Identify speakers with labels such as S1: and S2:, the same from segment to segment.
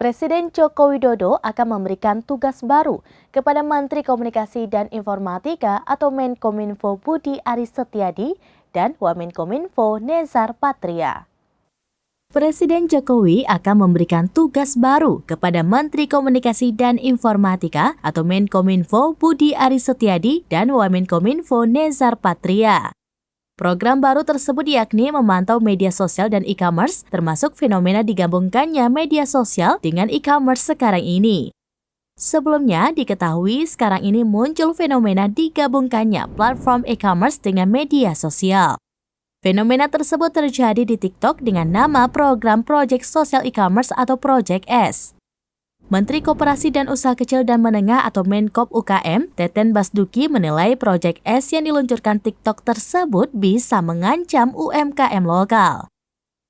S1: Presiden Joko Widodo akan memberikan tugas baru kepada Menteri Komunikasi dan Informatika atau Menkominfo Budi Aris Setiadi dan Wamenkominfo Nezar Patria. Presiden Jokowi akan memberikan tugas baru kepada Menteri Komunikasi dan Informatika atau Menkominfo Budi Aris Setiadi dan Wamenkominfo Nezar Patria. Program baru tersebut yakni memantau media sosial dan e-commerce, termasuk fenomena digabungkannya media sosial dengan e-commerce sekarang ini. Sebelumnya diketahui sekarang ini muncul fenomena digabungkannya platform e-commerce dengan media sosial. Fenomena tersebut terjadi di TikTok dengan nama program Project Sosial E-commerce atau Project S. Menteri Koperasi dan Usaha Kecil dan Menengah atau Menkop UKM, Teten Basduki menilai Project S yang diluncurkan TikTok tersebut bisa mengancam UMKM lokal.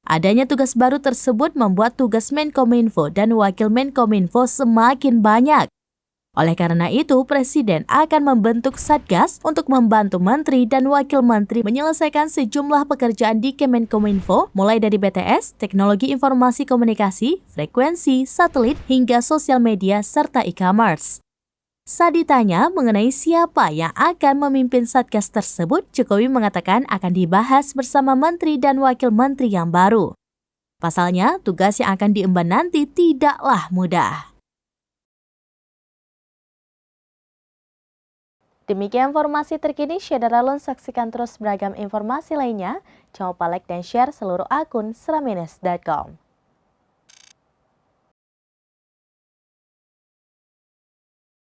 S1: Adanya tugas baru tersebut membuat tugas Menkominfo dan Wakil Menkominfo semakin banyak. Oleh karena itu, Presiden akan membentuk Satgas untuk membantu Menteri dan Wakil Menteri menyelesaikan sejumlah pekerjaan di Kemenkominfo, mulai dari BTS, teknologi informasi komunikasi, frekuensi, satelit, hingga sosial media, serta e-commerce. Saat ditanya mengenai siapa yang akan memimpin Satgas tersebut, Jokowi mengatakan akan dibahas bersama Menteri dan Wakil Menteri yang baru. Pasalnya, tugas yang akan diemban nanti tidaklah mudah. Demikian informasi terkini, Syedara Lun, saksikan terus beragam informasi lainnya. Jangan lupa like dan share seluruh akun seramines.com.